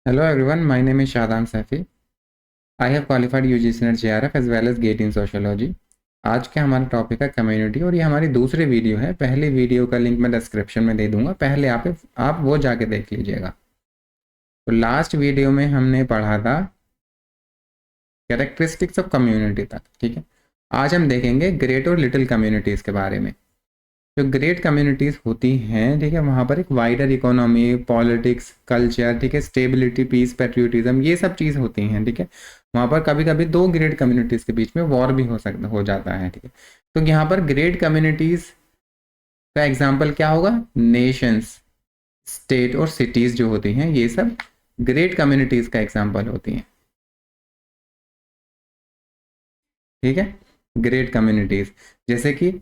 Hello everyone, my name is Shadam Safi. I have qualified UGC NET JRF as well as GATE in Sociology. आज का हमारा topic है community और ये हमारी दूसरी वीडियो है। पहली वीडियो का लिंक मैं डिस्क्रिप्शन में दे दूंगा, पहले आप वो जाके देख लीजिएगा। तो लास्ट वीडियो में हमने पढ़ा था कैरेक्टरिस्टिक्स ऑफ कम्युनिटी तक, ठीक है। आज हम देखेंगे ग्रेट और लिटिल कम्युनिटीज़ के बारे में। जो ग्रेट कम्युनिटीज़ होती हैं, ठीक है, वहाँ पर एक वाइडर इकोनॉमी, पॉलिटिक्स, कल्चर, ठीक है, स्टेबिलिटी, पीस, पैट्रियोटिज्म, ये सब चीज़ होती हैं, ठीक है। वहाँ पर कभी कभी दो ग्रेट कम्युनिटीज़ के बीच में वॉर भी हो जाता है, ठीक है। तो यहाँ पर ग्रेट कम्युनिटीज़ का एग्जाम्पल क्या होगा? नेशंस, स्टेट और सिटीज़ जो होती हैं, ये सब ग्रेट कम्युनिटीज़ का एग्जाम्पल होती हैं, ठीक है, ग्रेट कम्युनिटीज़। जैसे कि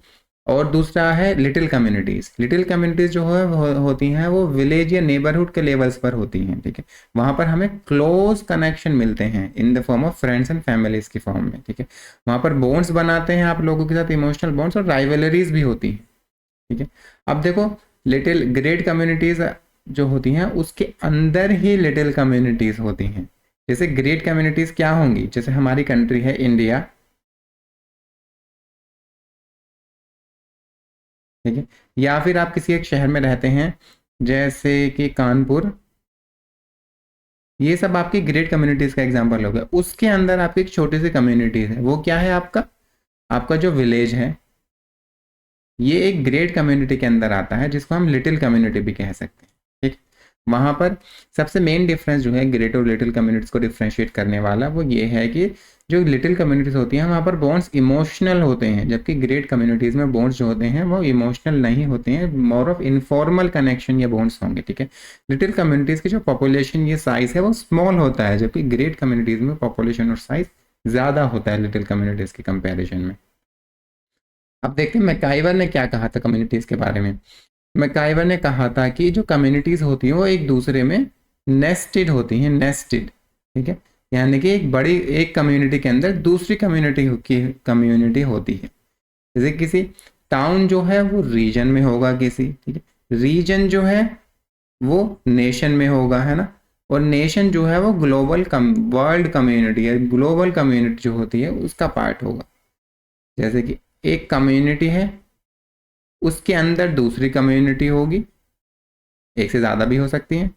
और दूसरा है लिटिल कम्युनिटीज़। लिटिल कम्युनिटीज़ जो है वो होती हैं, वो विलेज या नेबरहुड के लेवल्स पर होती हैं, ठीक है। वहाँ पर हमें क्लोज कनेक्शन मिलते हैं in the form of friends and families की फॉर्म में, ठीक है। वहाँ पर बॉन्ड्स बनाते हैं आप लोगों के साथ, इमोशनल बॉन्ड्स और राइवलरीज भी होती हैं, ठीक है। अब देखो, लिटिल ग्रेट कम्युनिटीज़ जो होती हैं उसके अंदर ही लिटिल कम्युनिटीज़ होती हैं। जैसे ग्रेट कम्युनिटीज़ क्या होंगी? जैसे हमारी कंट्री है इंडिया, ठीक है, या फिर आप किसी एक शहर में रहते हैं जैसे कि कानपुर, ये सब आपकी ग्रेट कम्युनिटीज़ का एग्जांपल हो गया। उसके अंदर आपकी एक छोटी सी कम्युनिटी है, वो क्या है? आपका आपका जो विलेज है, ये एक ग्रेट कम्युनिटी के अंदर आता है, जिसको हम लिटिल कम्युनिटी भी कह सकते हैं, ठीक। वहाँ पर सबसे मेन डिफरेंस जो है ग्रेट और लिटिल कम्युनिटीज़ को डिफ्रेंशिएट करने वाला, वो ये है कि जो लिटिल कम्युनिटीज़ होती हैं वहाँ पर बॉन्ड्स इमोशनल होते हैं, जबकि ग्रेट कम्युनिटीज़ में बॉन्ड्स जो होते हैं वो इमोशनल नहीं होते हैं, मोर ऑफ इनफॉर्मल कनेक्शन या बॉन्ड्स होंगे, ठीक है। लिटिल कम्युनिटीज़ की जो पॉपुलेशन ये साइज़ है वो स्मॉल होता है, जबकि ग्रेट कम्युनिटीज़ में पॉपुलेशन और साइज़ ज़्यादा होता है लिटिल कम्युनिटीज़ के कंपेरिजन में। अब देखते हैं मैकाइवर ने क्या कहा था कम्युनिटीज़ के बारे में। मैकाइवर ने कहा था कि जो कम्युनिटीज़ होती हैं वो एक दूसरे में नेस्टेड होती हैं, नेस्टेड, ठीक है। यानी कि एक बड़ी एक कम्युनिटी के अंदर दूसरी कम्युनिटी की कम्युनिटी होती है। जैसे किसी टाउन जो है वो रीजन में होगा किसी, ठीक है, रीजन जो है वो नेशन में होगा, है ना, और नेशन जो है वो ग्लोबल वर्ल्ड कम्युनिटी है, ग्लोबल कम्युनिटी जो होती है उसका पार्ट होगा। जैसे कि एक कम्युनिटी है, उसके अंदर दूसरी कम्युनिटी होगी, एक से ज़्यादा भी हो सकती हैं,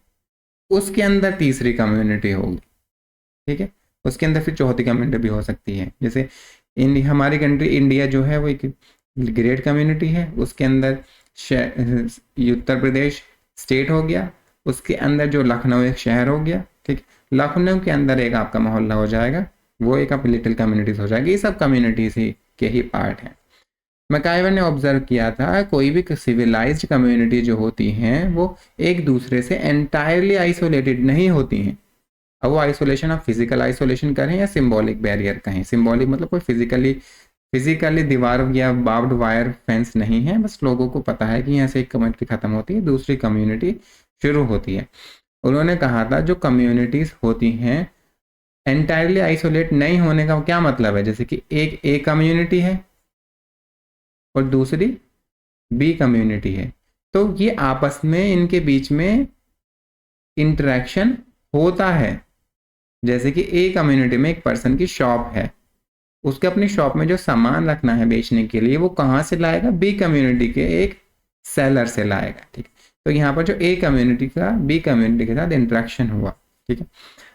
उसके अंदर तीसरी कम्युनिटी होगी, ठीक है, उसके अंदर फिर चौथी कम्युनिटी भी हो सकती है। जैसे हमारी कंट्री इंडिया जो है वो एक ग्रेट कम्युनिटी है, उसके अंदर उत्तर प्रदेश स्टेट हो गया, उसके अंदर जो लखनऊ एक शहर हो गया, ठीक, लखनऊ के अंदर एक आपका मोहल्ला हो जाएगा, वो एक आप लिटिल कम्युनिटीज हो जाएगी। ये सब कम्युनिटीज ही के ही पार्ट हैं। मैकाइवर ने ऑब्जर्व किया था कोई भी सिविलाइज्ड कम्युनिटी जो होती हैं वो एक दूसरे से एंटायरली आइसोलेटेड नहीं होती हैं। अब वो आइसोलेशन आप फिजिकल आइसोलेशन करें या सिंबॉलिक बैरियर कहें, सिंबॉलिक मतलब कोई फिजिकली दीवार या बार्ब्ड वायर फेंस नहीं है, बस लोगों को पता है कि यहाँ से एक कम्युनिटी खत्म होती है, दूसरी कम्युनिटी शुरू होती है। उन्होंने कहा था जो कम्युनिटीज होती हैं एंटायरली आइसोलेट नहीं होने का क्या मतलब है? जैसे कि एक ए कम्युनिटी है और दूसरी बी कम्युनिटी है, तो ये आपस में इनके बीच में इंटरेक्शन होता है। जैसे कि ए कम्युनिटी में एक पर्सन की शॉप है, उसके अपनी शॉप में जो सामान रखना है बेचने के लिए वो कहाँ से लाएगा? बी कम्युनिटी के एक सेलर से लाएगा, ठीक। तो यहाँ पर जो ए कम्युनिटी का बी कम्युनिटी के साथ इंटरेक्शन हुआ, ठीक है।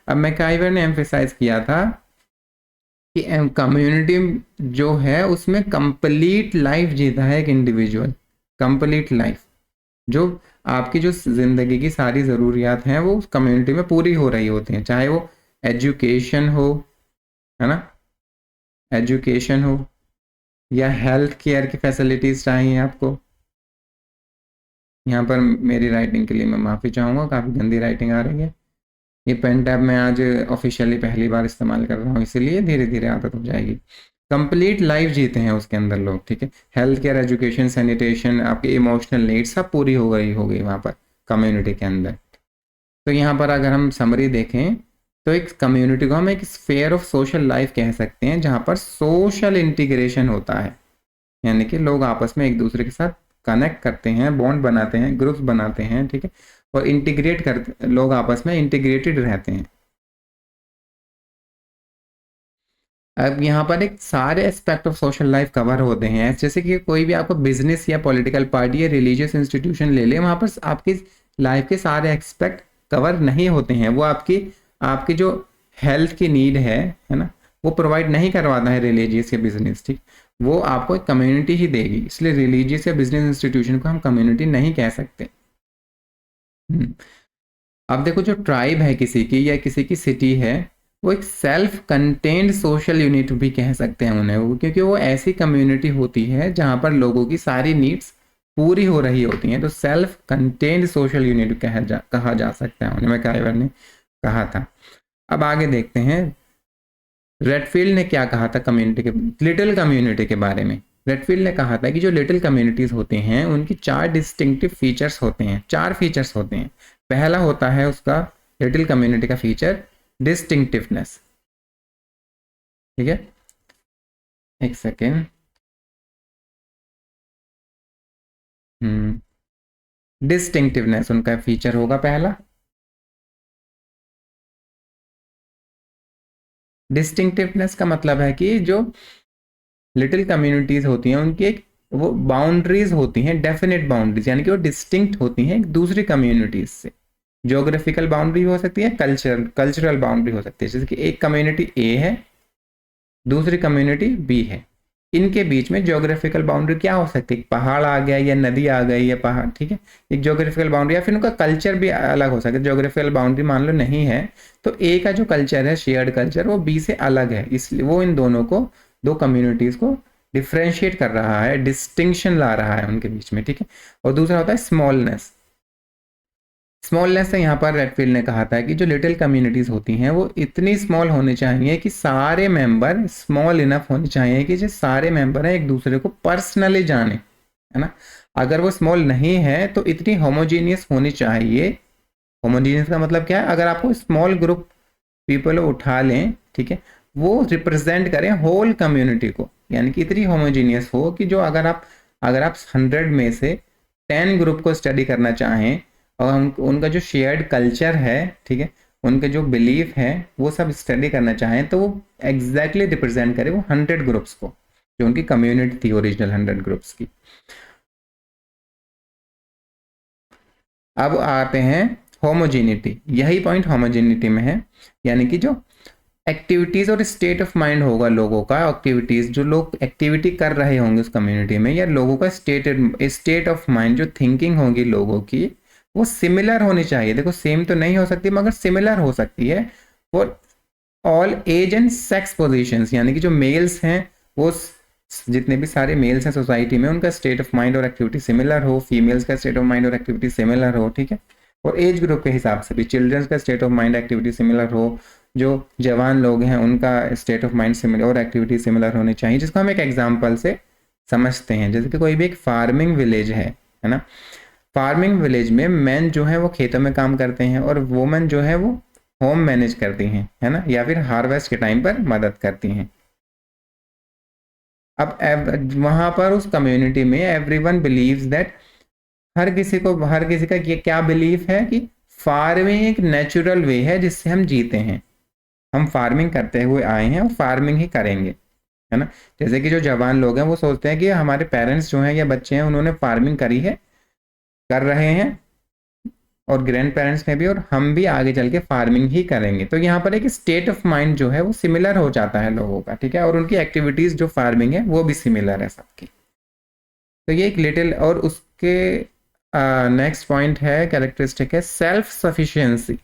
अब मैकाइवर ने एम्फेसाइज किया था कि कम्युनिटी जो है उसमें कंप्लीट लाइफ जीता है एक इंडिविजुअल, कंप्लीट लाइफ, जो आपकी जो ज़िंदगी की सारी ज़रूरियात हैं वो उस कम्युनिटी में पूरी हो रही होती हैं, चाहे वो एजुकेशन हो, है ना, एजुकेशन हो या हेल्थ केयर की फैसिलिटीज़ चाहिए आपको। यहाँ पर मेरी राइटिंग के लिए मैं माफ़ी चाहूँगा, काफ़ी गंदी राइटिंग आ रही है। ये पेन टैब मैं आज ऑफिशियली पहली बार इस्तेमाल कर रहा हूँ, इसीलिए धीरे धीरे आदत हो जाएगी। कंप्लीट लाइफ जीते हैं उसके अंदर लोग, ठीक है। हेल्थ केयर, एजुकेशन, सैनिटेशन, आपकी इमोशनल नीड्स सब पूरी हो गई वहाँ पर कम्युनिटी के अंदर। तो यहाँ पर अगर हम समरी देखें तो एक कम्युनिटी को हम एक स्फेयर ऑफ सोशल लाइफ कह सकते हैं, जहाँ पर सोशल इंटीग्रेशन होता है, यानी कि लोग आपस में एक दूसरे के साथ कनेक्ट करते हैं, बॉन्ड बनाते हैं, ग्रुप्स बनाते हैं, ठीक है, और इंटीग्रेट करते, लोग आपस में इंटीग्रेटेड रहते हैं। अब यहाँ पर एक सारे aspect of social life cover होते हैं, जैसे कि कोई भी आपको बिजनेस या पॉलिटिकल पार्टी या रिलीजियस इंस्टीट्यूशन ले ले, वहाँ पर आपकी लाइफ के सारे एस्पेक्ट कवर नहीं होते हैं। वो आपकी आपकी जो हेल्थ की नीड है ना, वो प्रोवाइड नहीं करवाता है रिलीजियस या बिजनेस, ठीक। वो आपको एक कम्युनिटी ही देगी, इसलिए रिलीजियस या बिजनेस इंस्टीट्यूशन को हम कम्युनिटी नहीं कह सकते। अब देखो, जो ट्राइब है किसी की या किसी की सिटी है, वो एक सेल्फ कंटेन्ड सोशल यूनिट भी कह सकते हैं उन्हें, वो क्योंकि वो ऐसी कम्युनिटी होती है जहाँ पर लोगों की सारी नीड्स पूरी हो रही होती हैं, तो सेल्फ कंटेन्ड सोशल यूनिट कहा जा सकता है उन्हें, मैकआइवर ने कहा था। अब आगे देखते हैं रेडफील्ड ने क्या कहा था कम्युनिटी के, लिटिल कम्युनिटी के बारे में। रेडफील्ड ने कहा था कि जो लिटिल कम्युनिटीज होते हैं उनकी 4 डिस्टिंक्टिव फीचर्स होते हैं, 4 फीचर्स होते हैं। पहला होता है उसका लिटिल कम्युनिटी का फीचर डिस्टिंक्टिवनेस, ठीक है, एक सेकेंड। डिस्टिंक्टिवनेस उनका फीचर होगा पहला। डिस्टिंक्टिवनेस का मतलब है कि जो लिटिल कम्युनिटीज होती हैं उनकी एक वो बाउंड्रीज होती हैं, डेफिनेट बाउंड्रीज, यानी कि वो डिस्टिंक्ट होती हैं एक दूसरी कम्युनिटीज से। ज्योग्राफिकल बाउंड्री हो सकती है, कल्चरल बाउंड्री हो सकती है, जैसे कि एक कम्युनिटी ए है, दूसरी कम्युनिटी बी है, इनके बीच में ज्योग्राफिकल बाउंड्री क्या हो सकती है, पहाड़ आ गया या नदी आ गई या पहाड़, ठीक है, एक ज्योग्राफिकल बाउंड्री। या फिर उनका कल्चर भी अलग हो सकता है, ज्योग्राफिकल बाउंड्री मान लो नहीं है तो ए का जो कल्चर है, शेयर्ड कल्चर, वो बी से अलग है, इसलिए वो इन दोनों को, दो कम्युनिटीज को डिफ्रेंशिएट कर रहा है, डिस्टिंक्शन ला रहा है उनके बीच में, ठीक है। और दूसरा होता है स्मॉलनेस। स्मॉलनेस से यहाँ पर रेडफील्ड ने कहा था कि जो लिटिल कम्युनिटीज होती हैं वो इतनी स्मॉल होनी चाहिए कि सारे मेंबर स्मॉल इनफ होने चाहिए कि जो सारे मेंबर हैं एक दूसरे को पर्सनली जाने, है ना। अगर वो स्मॉल नहीं है तो इतनी होमोजीनियस होनी चाहिए। होमोजीनियस का मतलब क्या है, अगर आपको स्मॉल ग्रुप पीपल उठा लें, ठीक है, वो रिप्रेजेंट करें होल कम्युनिटी को, यानी कि इतनी होमोजीनियस हो कि जो अगर आप 100 में से 10 ग्रुप को स्टडी करना चाहें और उनका जो शेयर्ड कल्चर है, ठीक है, उनके जो बिलीफ है वो सब स्टडी करना चाहें, तो वो एग्जैक्टली रिप्रेजेंट करे वो 100 ग्रुप्स को, जो उनकी कम्युनिटी थी ओरिजिनल 100 ग्रुप्स की। अब आते हैं होमोजेनिटी, यही पॉइंट होमोजेनिटी में है, यानी कि जो एक्टिविटीज और स्टेट ऑफ माइंड होगा लोगों का, एक्टिविटीज जो लोग एक्टिविटी कर रहे होंगे उस कम्युनिटी में, या लोगों का स्टेट ऑफ माइंड, जो थिंकिंग होगी लोगों की, वो सिमिलर होनी चाहिए। देखो सेम तो नहीं हो सकती मगर सिमिलर हो सकती है। For all age and sex positions, यानी कि जो मेल्स हैं वो जितने भी सारे मेल्स हैं सोसाइटी में, उनका स्टेट ऑफ माइंड और एक्टिविटी सिमिलर हो, फीमेल्स का स्टेट ऑफ माइंड और एक्टिविटी सिमिलर हो, ठीक है। और एज ग्रुप के हिसाब से भी चिल्ड्रंस का state of mind activity similar हो, जो जवान लोग हैं उनका स्टेट ऑफ माइंड सिमिलर और एक्टिविटी सिमिलर होनी चाहिए, जिसको हम एक एग्जाम्पल से समझते हैं। जैसे कि कोई भी एक फार्मिंग विलेज है ना, फार्मिंग विलेज में मैन जो है वो खेतों में काम करते हैं और वुमेन जो है वो होम मैनेज करती हैं, है ना, या फिर हार्वेस्ट के टाइम पर मदद करती हैं। अब वहां पर उस कम्युनिटी में एवरीवन बिलीव्स दैट, हर किसी का ये क्या बिलीफ है कि फार्मिंग एक नेचुरल वे है जिससे हम जीते हैं, हम फार्मिंग करते हुए आए हैं और फार्मिंग ही करेंगे, है ना। जैसे कि जो जवान लोग हैं वो सोचते हैं कि हमारे पेरेंट्स जो हैं या बच्चे हैं उन्होंने फार्मिंग करी है, कर रहे हैं, और ग्रैंड पेरेंट्स ने भी, और हम भी आगे चल के फार्मिंग ही करेंगे। तो यहाँ पर एक स्टेट ऑफ माइंड जो है वो सिमिलर हो जाता है लोगों का, ठीक है, और उनकी एक्टिविटीज जो फार्मिंग है वो भी सिमिलर है सबकी। तो ये एक लिटिल, और उसके नेक्स्ट पॉइंट है, कैरेक्टरिस्टिक है सेल्फ सफिशिएंसी,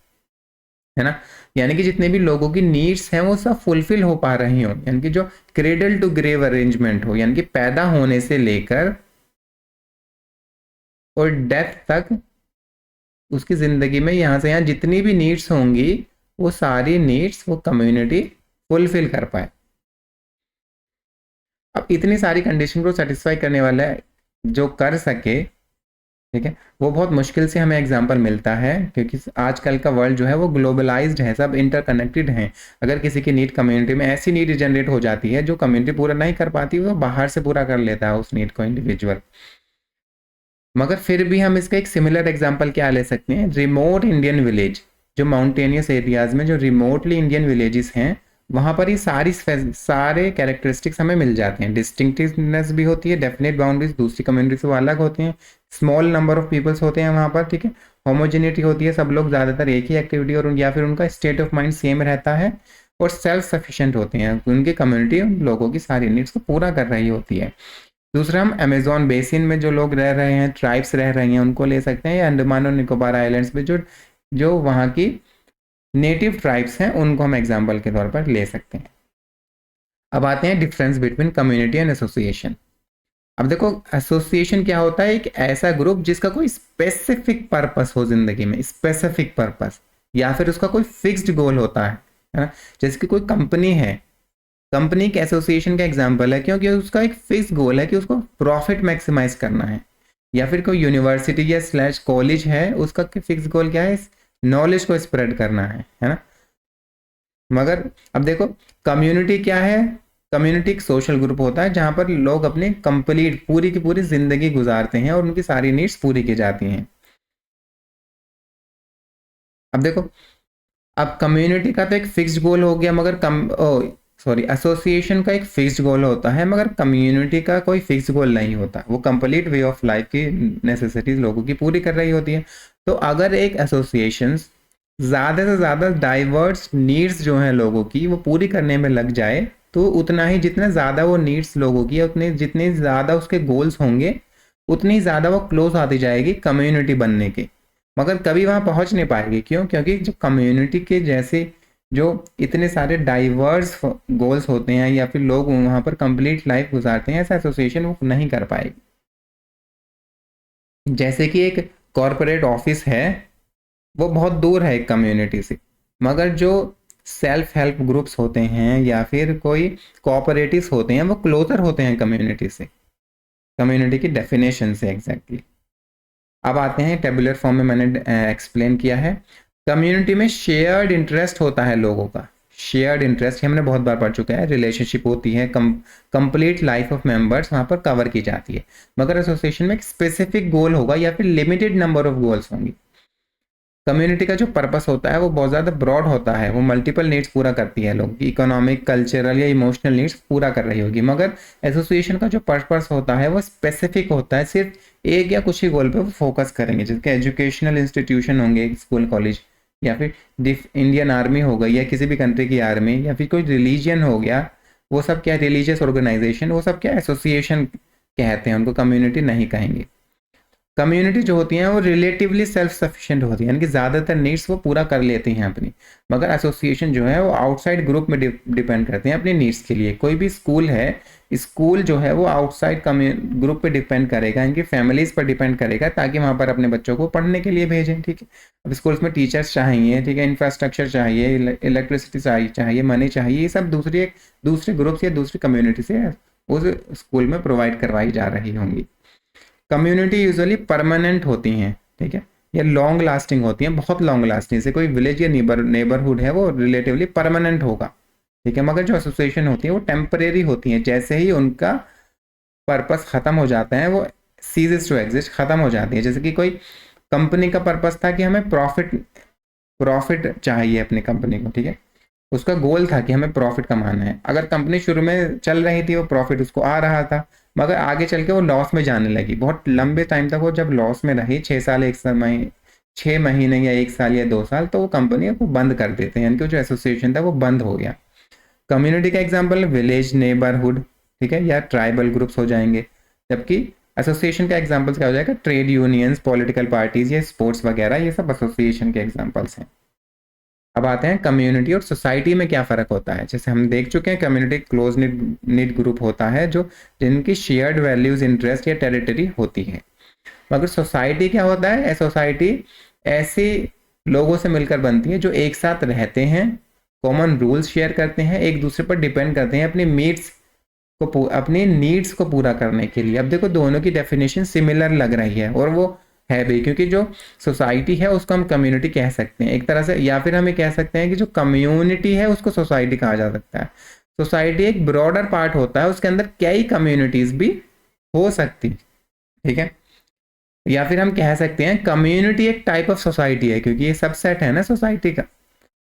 है ना, यानी कि जितने भी लोगों की नीड्स हैं वो सब फुलफिल हो पा रही हो, यानी कि जो क्रेडल टू ग्रेव अरेंजमेंट हो, यानी कि पैदा होने से लेकर और डेथ तक उसकी जिंदगी में यहाँ से यहाँ जितनी भी नीड्स होंगी वो सारी नीड्स वो कम्युनिटी फुलफिल कर पाए। अब इतनी सारी कंडीशन को सेटिस्फाई करने वाला है जो कर सके, ठीक है, वो बहुत मुश्किल से हमें एग्जाम्पल मिलता है, क्योंकि आजकल का वर्ल्ड जो है वो ग्लोबलाइज्ड है, सब इंटरकनेक्टेड हैं। अगर किसी की नीड कम्युनिटी में ऐसी नीड जनरेट हो जाती है जो कम्युनिटी पूरा नहीं कर पाती, वो बाहर से पूरा कर लेता है उस नीड को इंडिविजुअल। मगर फिर भी हम इसका एक सिमिलर एग्जांपल क्या ले सकते हैं, रिमोट इंडियन विलेज, जो माउंटेनियस एरियाज में जो रिमोटली इंडियन विलेजेस हैं वहाँ पर ये सारे कैरेक्टरिस्टिक्स हमें मिल जाते हैं। डिस्टिंक्टिवनेस भी होती है, डेफिनेट बाउंड्रीज दूसरी कम्युनिटी से वो अलग होती हैं, स्मॉल नंबर ऑफ पीपल्स होते हैं वहाँ पर, ठीक है, होमोजेनिटी होती है, सब लोग ज़्यादातर एक ही एक्टिविटी और या फिर उनका स्टेट ऑफ माइंड सेम रहता है, और सेल्फ सफिशिएंट होते हैं, उनकी कम्युनिटी उन लोगों की सारी नीड्स को पूरा कर रही होती है। दूसरा, हम अमेजोन बेसिन में जो लोग रह रहे हैं, ट्राइब्स रह रही हैं, उनको ले सकते हैं, या अंडमान और निकोबार आइलैंड्स में जो जो वहाँ की नेटिव ट्राइब्स हैं उनको हम एग्जाम्पल के तौर पर ले सकते हैं। अब आते हैं difference between community and association. अब देखो, एसोसिएशन क्या होता है, एक ऐसा ग्रुप जिसका कोई स्पेसिफिक पर्पस हो जिंदगी में, स्पेसिफिक पर्पस, या फिर उसका कोई फिक्स्ड गोल होता है ना। जैसे कि कोई कंपनी है, कंपनी एक एसोसिएशन का एग्जाम्पल है, क्योंकि उसका एक फिक्स गोल है कि उसको प्रॉफिट मैक्सिमाइज करना है। या फिर कोई यूनिवर्सिटी या स्लैश कॉलेज है, उसका फिक्स गोल क्या है, नॉलेज को स्प्रेड करना है ना। मगर अब देखो, कम्युनिटी क्या है, कम्युनिटी एक सोशल ग्रुप होता है जहां पर लोग अपने कंप्लीट पूरी की पूरी जिंदगी गुजारते हैं और उनकी सारी नीड्स पूरी की जाती हैं। अब देखो, अब कम्युनिटी का तो एक फिक्स्ड गोल हो गया, मगर एसोसिएशन का एक फिक्स्ड गोल होता है, मगर कम्युनिटी का कोई फिक्स्ड गोल नहीं होता, वो कंप्लीट वे ऑफ लाइफ की नेसेसिटीज लोगों की पूरी कर रही होती है। तो अगर एक एसोसिएशन ज़्यादा से ज़्यादा डाइवर्स नीड्स जो हैं लोगों की वो पूरी करने में लग जाए, तो उतना ही जितने ज़्यादा वो नीड्स लोगों की, उतने जितने ज़्यादा उसके गोल्स होंगे, उतनी ज़्यादा वो क्लोज आती जाएगी कम्युनिटी बनने के। मगर कभी वहाँ पहुँच नहीं पाएगी, क्यों? क्योंकि जो कम्युनिटी के जैसे जो इतने सारे डाइवर्स गोल्स होते हैं, या फिर लोग वहाँ पर कंप्लीट लाइफ गुजारते हैं, ऐसा एसोसिएशन वो नहीं कर पाएगी। जैसे कि एक कॉरपोरेट ऑफिस है, वो बहुत दूर है एक कम्युनिटी से, मगर जो सेल्फ हेल्प ग्रुप्स होते हैं या फिर कोई कोऑपरेटिव्स होते हैं, वो क्लोजर होते हैं कम्युनिटी से, कम्युनिटी की डेफिनेशन से एग्जैक्टली। अब आते हैं टेबुलर फॉर्म में, मैंने एक्सप्लेन किया है। कम्युनिटी में शेयर्ड इंटरेस्ट होता है लोगों का, शेयर्ड इंटरेस्ट हमने बहुत बार पढ़ चुका है, रिलेशनशिप होती है, कंप्लीट लाइफ ऑफ मेंबर्स वहाँ पर कवर की जाती है। मगर एसोसिएशन में एक स्पेसिफिक गोल होगा या फिर लिमिटेड नंबर ऑफ गोल्स होंगी। कम्युनिटी का जो पर्पस होता है वो बहुत ज़्यादा ब्रॉड होता है, वो मल्टीपल नीड्स पूरा करती है, लोग इकोनॉमिक, कल्चरल या इमोशनल नीड्स पूरा कर रही होगी। मगर एसोसिएशन का जो पर्पस होता है वो स्पेसिफिक होता है, सिर्फ एक या कुछ ही गोल पे वो फोकस करेंगे। जैसे एजुकेशनल इंस्टीट्यूशन होंगे, स्कूल कॉलेज, या फिर इंडियन आर्मी हो गई, या किसी भी कंट्री की आर्मी, या फिर कोई रिलीजियन हो गया, वो सब क्या, रिलीजियस ऑर्गेनाइजेशन, वो सब क्या एसोसिएशन कहते हैं, उनको कम्युनिटी नहीं कहेंगे। कम्युनिटी जो होती हैं वो रिलेटिवली सेल्फ सफिशिएंट होती है, यानी कि ज़्यादातर नीड्स वो पूरा कर लेती हैं अपनी। मगर एसोसिएशन जो है वो आउटसाइड ग्रुप में डिपेंड करते हैं अपनी नीड्स के लिए। कोई भी स्कूल है, स्कूल जो है वो आउटसाइड ग्रुप पे डिपेंड करेगा, इनकी फैमिलीज पर डिपेंड करेगा, ताकि वहाँ पर अपने बच्चों को पढ़ने के लिए भेजें, ठीक है। अब स्कूल्स में टीचर्स चाहिए, ठीक है, इंफ्रास्ट्रक्चर चाहिए, इलेक्ट्रिसिटी चाहिए, मनी चाहिए, ये सब दूसरे ग्रुप्स या दूसरी कम्युनिटी से उस स्कूल में प्रोवाइड करवाई जा रही होंगी। कम्युनिटी यूजुअली परमानेंट होती हैं, ठीक है, या लॉन्ग लास्टिंग होती हैं, बहुत लॉन्ग लास्टिंग। से कोई विलेज या नेबरहुड है वो रिलेटिवली परमानेंट होगा, ठीक है। मगर जो एसोसिएशन होती है वो टेम्परेरी होती हैं, जैसे ही उनका पर्पस खत्म हो जाता है वो सीजेस टू एग्जिस्ट, खत्म हो जाती है। जैसे कि कोई कंपनी का पर्पस था कि हमें प्रॉफिट चाहिए अपनी कंपनी को, ठीक है, उसका गोल था कि हमें प्रॉफिट कमाना है। अगर कंपनी शुरू में चल रही थी, वो प्रॉफिट उसको आ रहा था, मगर आगे चल के वो लॉस में जाने लगी, बहुत लंबे टाइम तक वो जब लॉस में रही, 6 साल, 6 महीने या 1 साल या 2 साल, तो वो कंपनी को बंद कर देते हैं, यानी कि जो एसोसिएशन था वो बंद हो गया। कम्युनिटी का एग्जाम्पल विलेज, नेबरहुड, ठीक है, या ट्राइबल ग्रुप्स हो जाएंगे। जबकि एसोसिएशन का एग्जाम्पल्स क्या हो जाएगा, ट्रेड यूनियंस, पॉलिटिकल पार्टीज या स्पोर्ट्स वगैरह, ये सब एसोसिएशन के एग्जाम्पल्स हैं। अब आते हैं कम्युनिटी और सोसाइटी में क्या फ़र्क होता है। जैसे हम देख चुके हैं, कम्युनिटी क्लोज निट ग्रुप होता है जो जिनकी शेयर्ड वैल्यूज, इंटरेस्ट या टेरिटरी होती है। मगर सोसाइटी क्या होता है, सोसाइटी ऐसे लोगों से मिलकर बनती है जो एक साथ रहते हैं, कॉमन रूल्स शेयर करते हैं, एक दूसरे पर डिपेंड करते हैं अपनी नीड्स को पूरा करने के लिए। अब देखो, दोनों की डेफिनेशन सिमिलर लग रही है, और वो है भी, क्योंकि जो सोसाइटी है उसको हम कम्युनिटी कह सकते हैं एक तरह से, या फिर हम ये कह सकते हैं कि जो कम्युनिटी है उसको सोसाइटी कहा जा सकता है। सोसाइटी एक ब्रॉडर पार्ट होता है, उसके अंदर कई कम्युनिटीज भी हो सकती, ठीक है। या फिर हम कह सकते हैं कम्युनिटी एक टाइप ऑफ सोसाइटी है, क्योंकि ये सबसेट है ना सोसाइटी का।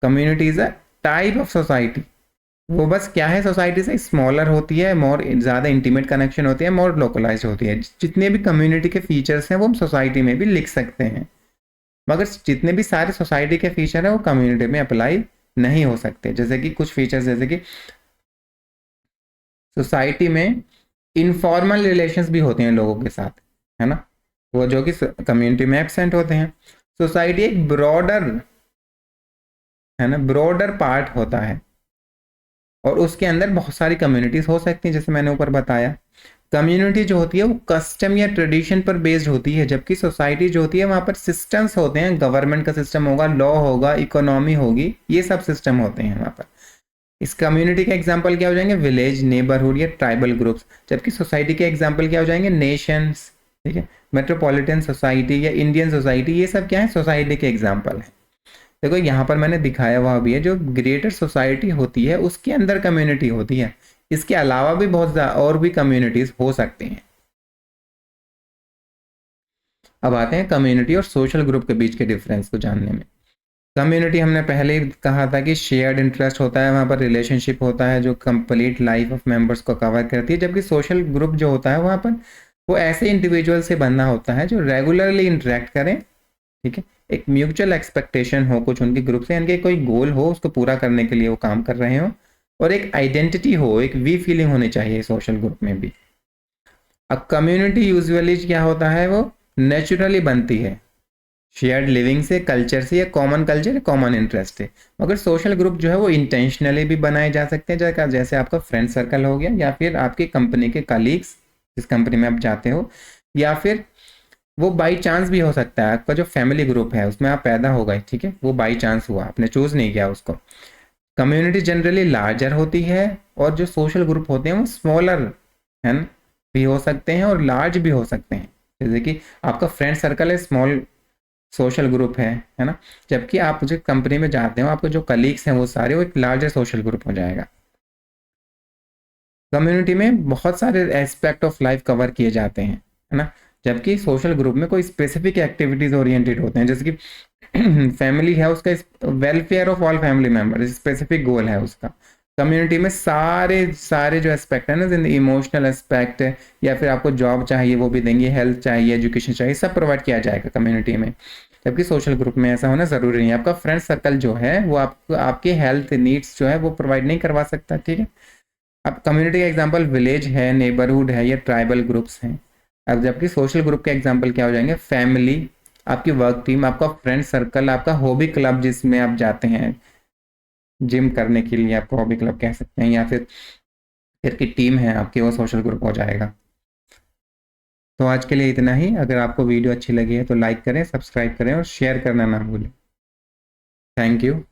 Community is a type of society. वो बस क्या है, सोसाइटी से स्मॉलर होती है, मोर ज़्यादा इंटीमेट कनेक्शन होती है, मोर लोकलाइज होती है। जितने भी कम्युनिटी के फीचर्स हैं वो हम सोसाइटी में भी लिख सकते हैं, मगर जितने भी सारे सोसाइटी के फीचर हैं वो कम्युनिटी में अप्लाई नहीं हो सकते। जैसे कि कुछ फीचर्स, जैसे कि सोसाइटी में इनफॉर्मल रिलेशंस भी होते हैं लोगों के साथ, है ना, वो जो कि कम्युनिटी में एब्सेंट होते हैं। सोसाइटी एक ब्रॉडर, है ना, ब्रॉडर पार्ट होता है और उसके अंदर बहुत सारी कम्युनिटीज हो सकती हैं, जैसे मैंने ऊपर बताया। कम्युनिटी जो होती है वो कस्टम या ट्रेडिशन पर बेस्ड होती है, जबकि सोसाइटी जो होती है वहाँ पर सिस्टम्स होते हैं, गवर्नमेंट का सिस्टम होगा, लॉ होगा, इकोनॉमी होगी, ये सब सिस्टम होते हैं वहाँ पर। इस कम्युनिटी के एग्जाम्पल क्या हो जाएंगे, विलेज, नेबरहुड या ट्राइबल ग्रुप्स। जबकि सोसाइटी के एग्जाम्पल क्या हो जाएंगे, नेशंस, ठीक है, मेट्रोपॉलिटन सोसाइटी या इंडियन सोसाइटी, ये सब क्या है, सोसाइटी के एग्जाम्पल है। देखो यहाँ पर मैंने दिखाया हुआ भी है, जो ग्रेटर सोसाइटी होती है उसके अंदर कम्युनिटी होती है, इसके अलावा भी बहुत और भी कम्युनिटीज हो सकती हैं। अब आते हैं कम्युनिटी और सोशल ग्रुप के बीच के डिफरेंस को जानने में। कम्युनिटी हमने पहले ही कहा था कि शेयर्ड इंटरेस्ट होता है, वहाँ पर रिलेशनशिप होता है जो कंप्लीट लाइफ ऑफ मेंबर्स को कवर करती है। जबकि सोशल ग्रुप जो होता है वहाँ पर वो ऐसे इंडिविजुअल से बनना होता है जो रेगुलरली इंटरेक्ट करें, ठीक है, एक म्यूचुअल एक्सपेक्टेशन हो कुछ उनके ग्रुप से, यानी कोई गोल हो उसको पूरा करने के लिए वो काम कर रहे हो, और एक आइडेंटिटी हो, एक वी फीलिंग होनी चाहिए सोशल ग्रुप में भी। अब कम्युनिटी यूजुअली क्या होता है, वो नेचुरली बनती है शेयर्ड लिविंग से, कल्चर से, या कॉमन कल्चर, कॉमन इंटरेस्ट है। मगर सोशल ग्रुप जो है वो इंटेंशनली भी बनाए जा सकते हैं, जैसे आपका फ्रेंड सर्कल हो गया, या फिर आपकी कंपनी के कलीग्स जिस कंपनी में आप जाते हो, या फिर वो बाई चांस भी हो सकता है, आपका जो फैमिली ग्रुप है उसमें आप पैदा हो गए, ठीक है, वो बाई चांस हुआ, आपने चूज नहीं किया उसको। कम्युनिटी जनरली लार्जर होती है और जो सोशल ग्रुप होते हैं वो स्मॉलर, है ना, भी हो सकते हैं और लार्ज भी हो सकते हैं। जैसे कि आपका फ्रेंड सर्कल है, स्मॉल सोशल ग्रुप है ना, जबकि आप जो कंपनी में जाते हो आपके जो कलीग्स हैं वो सारे, वो एक लार्जर सोशल ग्रुप हो जाएगा। कम्युनिटी में बहुत सारे एस्पेक्ट ऑफ लाइफ कवर किए जाते हैं, है ना, जबकि सोशल ग्रुप में कोई स्पेसिफिक एक्टिविटीज ओरिएंटेड होते हैं। जैसे कि फैमिली है, उसका welfare of all family member specific goal है उसका। कम्युनिटी में सारे सारे जो एस्पेक्ट है ना, इमोशनल एस्पेक्ट है, या फिर आपको जॉब चाहिए वो भी देंगे, हेल्थ चाहिए, एजुकेशन चाहिए, सब प्रोवाइड किया जाएगा कम्युनिटी में। जबकि सोशल ग्रुप में ऐसा होना जरूरी नहीं है, आपका फ्रेंड सर्कल जो है वो आपको आपके हेल्थ नीड्स जो है वो प्रोवाइड नहीं करवा सकता, ठीक है। अब कम्युनिटी का एग्जांपल विलेज है, नेबरहुड है, या ट्राइबल ग्रुप्स हैं। अब जबकि सोशल ग्रुप के एग्जांपल क्या हो जाएंगे, फैमिली, आपकी वर्क टीम, आपका फ्रेंड सर्कल, आपका हॉबी क्लब जिसमें आप जाते हैं जिम करने के लिए, आपको हॉबी क्लब कह सकते हैं, या फिर की टीम है आपकी, वो सोशल ग्रुप हो जाएगा। तो आज के लिए इतना ही। अगर आपको वीडियो अच्छी लगी है तो लाइक करें, सब्सक्राइब करें और शेयर करना ना भूलें। Thank you.